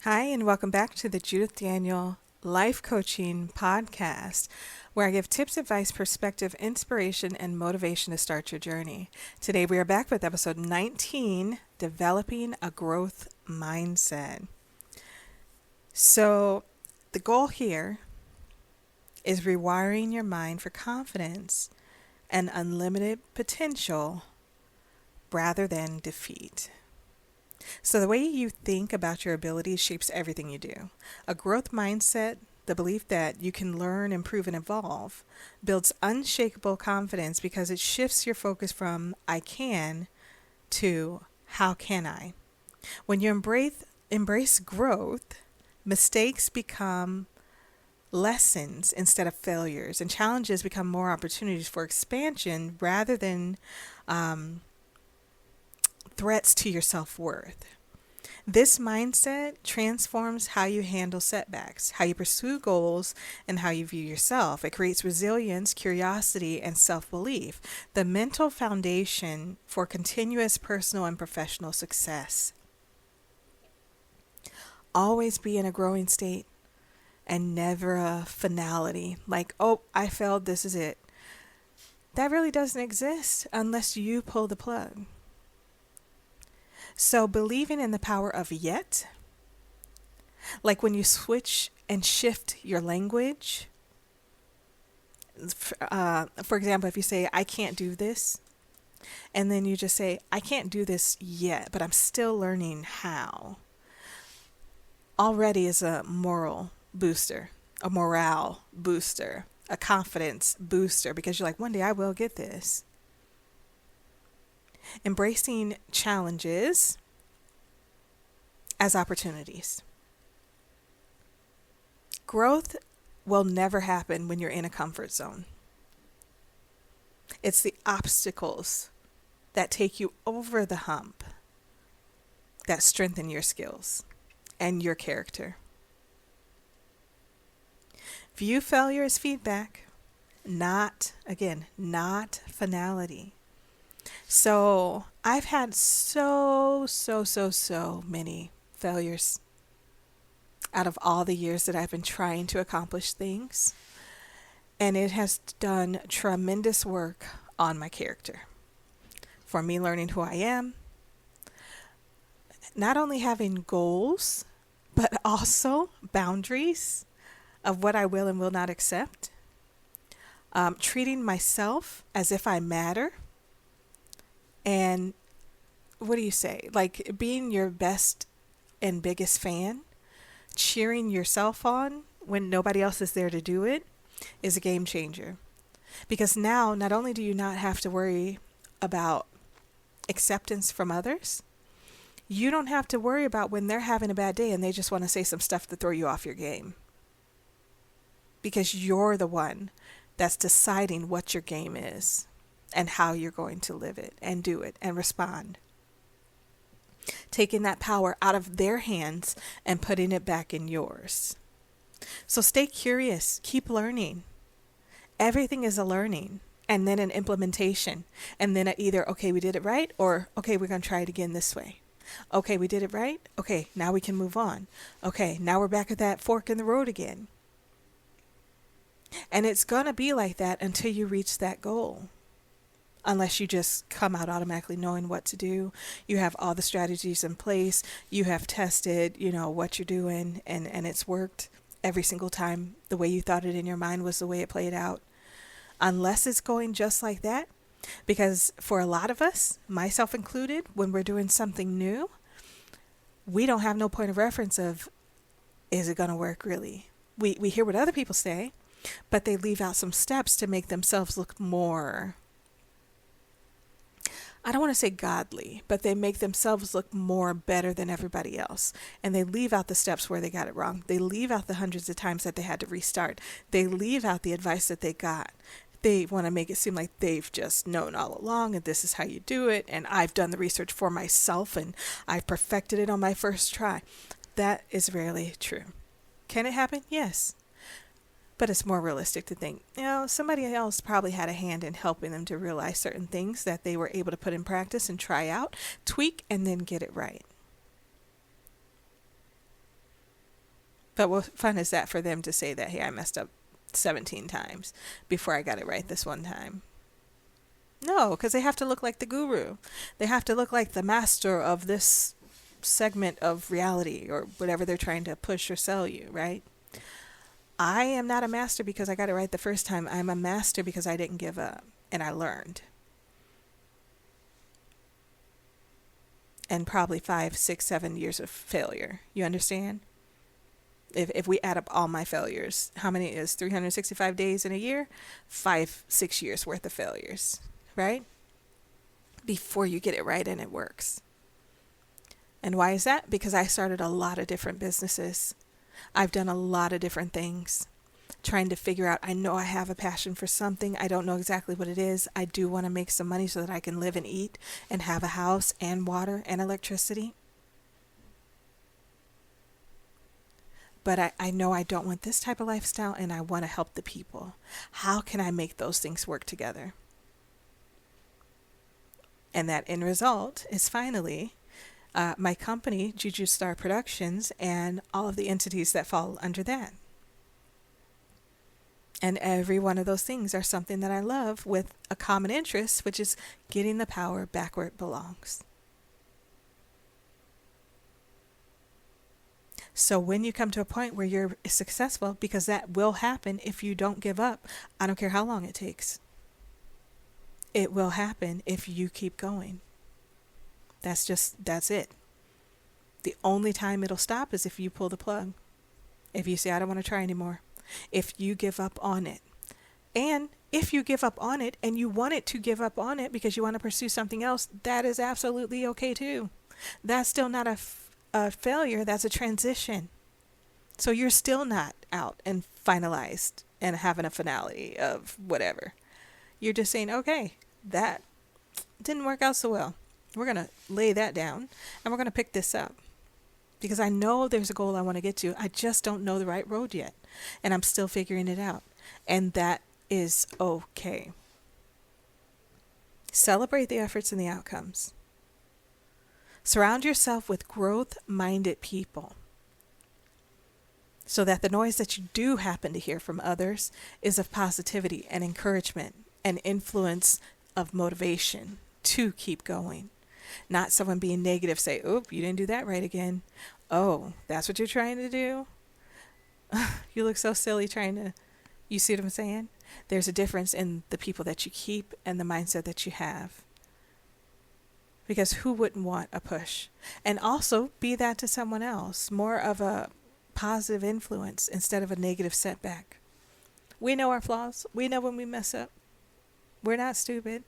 Hi, and welcome back to the Judith Daniel Life Coaching Podcast, where I give tips, advice, perspective, inspiration, and motivation to start your journey. Today, we are back with episode 19, Developing a Growth Mindset. So, the goal here is rewiring your mind for confidence and unlimited potential rather than defeat. So the way you think about your abilities shapes everything you do. A growth mindset, the belief that you can learn, improve, and evolve, builds unshakable confidence because it shifts your focus from I can to how can I. When you embrace growth, mistakes become lessons instead of failures, and challenges become more opportunities for expansion rather than threats to your self-worth. This mindset transforms how you handle setbacks, how you pursue goals, and how you view yourself. It creates resilience, curiosity, and self-belief, the mental foundation for continuous personal and professional success. Always be in a growing state and never a finality, like, oh, I failed, this is it. That really doesn't exist unless you pull the plug. So believing in the power of yet, like when you switch and shift your language, for example, if you say, I can't do this, and then you just say, I can't do this yet, but I'm still learning how, already is a moral booster, a morale booster, a confidence booster, because you're like, one day I will get this. Embracing challenges as opportunities. Growth will never happen when you're in a comfort zone. It's the obstacles that take you over the hump that strengthen your skills and your character. View failure as feedback, not finality. So I've had so many failures out of all the years that I've been trying to accomplish things. And it has done tremendous work on my character. For me learning who I am, not only having goals, but also boundaries of what I will and will not accept. Treating myself as if I matter. And what do you say? Like being your best and biggest fan, cheering yourself on when nobody else is there to do it is a game changer. Because now not only do you not have to worry about acceptance from others, you don't have to worry about when they're having a bad day and they just want to say some stuff to throw you off your game. Because you're the one that's deciding what your game is and how you're going to live it and do it and respond. Taking that power out of their hands and putting it back in yours. So stay curious, keep learning. Everything is a learning and then an implementation. And then either, okay, we did it right, or okay, we're going to try it again this way. Okay, we did it right. Okay, now we can move on. Okay, now we're back at that fork in the road again. And it's going to be like that until you reach that goal. Unless you just come out automatically knowing what to do. You have all the strategies in place. You have tested, what you're doing, and it's worked every single time. The way you thought it in your mind was the way it played out. Unless it's going just like that. Because for a lot of us, myself included, when we're doing something new, we don't have no point of reference of, is it going to work really? We hear what other people say, but they leave out some steps to make themselves look more, I don't want to say godly, but they make themselves look more better than everybody else. And they leave out the steps where they got it wrong. They leave out the hundreds of times that they had to restart. They leave out the advice that they got. They want to make it seem like they've just known all along and this is how you do it. And I've done the research for myself and I've perfected it on my first try. That is rarely true. Can it happen? Yes. But it's more realistic to think, somebody else probably had a hand in helping them to realize certain things that they were able to put in practice and try out, tweak, and then get it right. But what fun is that for them to say that, hey, I messed up 17 times before I got it right this one time? No, because they have to look like the guru. They have to look like the master of this segment of reality or whatever they're trying to push or sell you, right? I am not a master because I got it right the first time. I'm a master because I didn't give up and I learned. And probably 5, 6, 7 years of failure. You understand? If we add up all my failures, how many is 365 days in a year? 5, 6 years worth of failures, right? Before you get it right and it works. And why is that? Because I started a lot of different businesses. I've done a lot of different things, trying to figure out, I know I have a passion for something. I don't know exactly what it is. I do want to make some money so that I can live and eat and have a house and water and electricity. But I know I don't want this type of lifestyle and I want to help the people. How can I make those things work together? And that end result is finally my company, Juju Star Productions, and all of the entities that fall under that. And every one of those things are something that I love with a common interest, which is getting the power back where it belongs. So when you come to a point where you're successful, because that will happen if you don't give up, I don't care how long it takes. It will happen if you keep going. That's it. The only time it'll stop is if you pull the plug. If you say, I don't want to try anymore. If you give up on it. And if you give up on it and you want it to give up on it because you want to pursue something else, that is absolutely okay too. That's still not a failure, that's a transition. So you're still not out and finalized and having a finale of whatever. You're just saying, okay, that didn't work out so well. We're going to lay that down and we're going to pick this up. Because I know there's a goal I want to get to. I just don't know the right road yet. And I'm still figuring it out. And that is okay. Celebrate the efforts and the outcomes. Surround yourself with growth-minded people so that the noise that you do happen to hear from others is of positivity and encouragement and influence of motivation to keep going. Not someone being negative, say, "Oop, you didn't do that right again. Oh, that's what you're trying to do? You look so silly trying to," you see what I'm saying? There's a difference in the people that you keep and the mindset that you have. Because who wouldn't want a push? And also be that to someone else, more of a positive influence instead of a negative setback. We know our flaws. We know when we mess up. We're not stupid.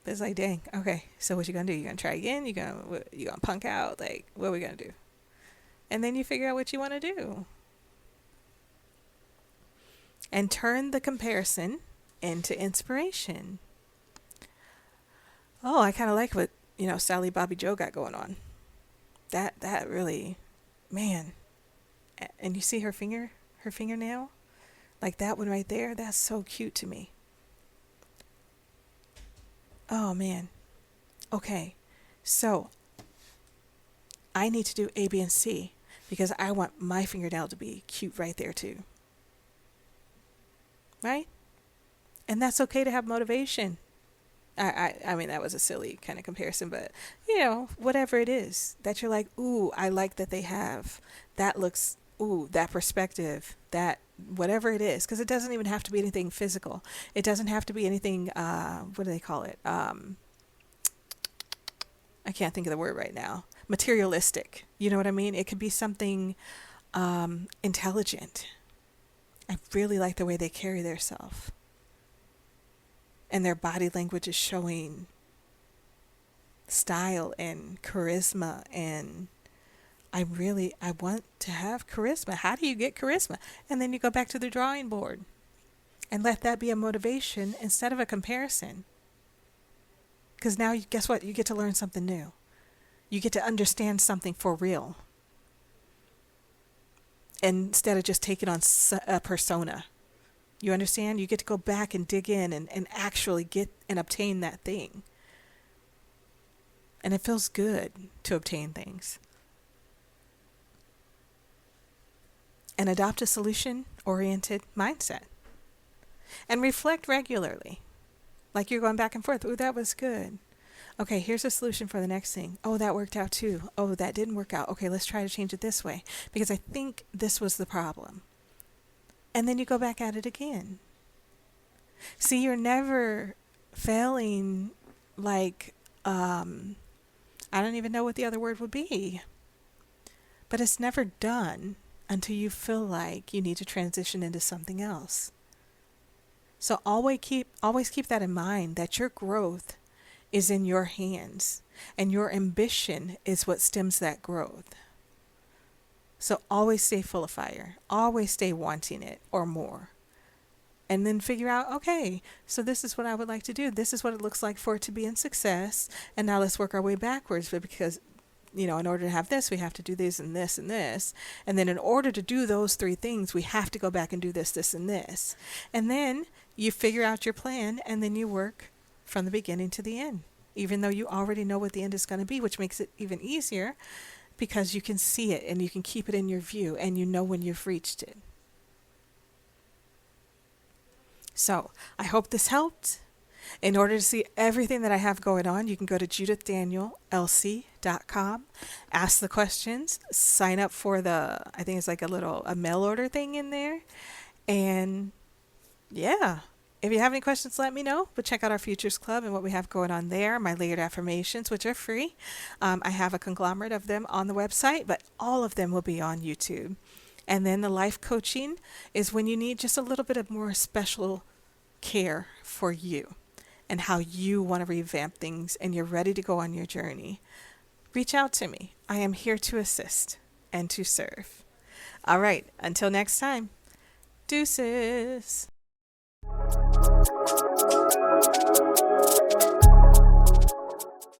But it's like, dang, okay, so what you gonna do? You gonna try again? You gonna punk out? Like, what are we gonna do? And then you figure out what you want to do. And turn the comparison into inspiration. Oh, I kind of like what, Sally Bobby Joe got going on. That really, man. And you see her fingernail? Like that one right there, that's so cute to me. Oh, man. Okay, so I need to do A, B, and C because I want my fingernail to be cute right there too. Right? And that's okay to have motivation. I mean, that was a silly kind of comparison, but, whatever it is that you're like, ooh, I like that they have. That looks, ooh, that perspective, that whatever it is, because it doesn't even have to be anything physical. It doesn't have to be anything, what do they call it? I can't think of the word right now. Materialistic. You know what I mean? It could be something intelligent. I really like the way they carry themselves. And their body language is showing style and charisma. And I want to have charisma. How do you get charisma? And then you go back to the drawing board and let that be a motivation instead of a comparison. Because now, guess what? You get to learn something new. You get to understand something for real. Instead of just taking on a persona. You understand? You get to go back and dig in and actually get and obtain that thing. And it feels good to obtain things. and adopt a solution-oriented mindset. And reflect regularly. Like you're going back and forth. Ooh, that was good. Okay, here's a solution for the next thing. Oh, that worked out too. Oh, that didn't work out. Okay, let's try to change it this way because I think this was the problem. And then you go back at it again. See, you're never failing like, I don't even know what the other word would be. But it's never done until you feel like you need to transition into something else. So always keep that in mind, that your growth is in your hands and your ambition is what stems that growth. So always stay full of fire. Always stay wanting it or more. And then figure out, okay, so this is what I would like to do. This is what it looks like for it to be in success. And now let's work our way backwards. But because, in order to have this, we have to do this and this and this. And then in order to do those three things, we have to go back and do this, this, and this. And then you figure out your plan and then you work from the beginning to the end, even though you already know what the end is going to be, which makes it even easier because you can see it and you can keep it in your view and you know when you've reached it. So I hope this helped. In order to see everything that I have going on, you can go to judithdaniellc.com, ask the questions, sign up for I think it's like a mail order thing in there. And yeah, if you have any questions, let me know. But check out our Futures Club and what we have going on there. My layered affirmations, which are free. I have a conglomerate of them on the website, but all of them will be on YouTube. And then the life coaching is when you need just a little bit of more special care for you and how you want to revamp things and you're ready to go on your journey. Reach out to me. I am here to assist and to serve. All right. Until next time. Deuces.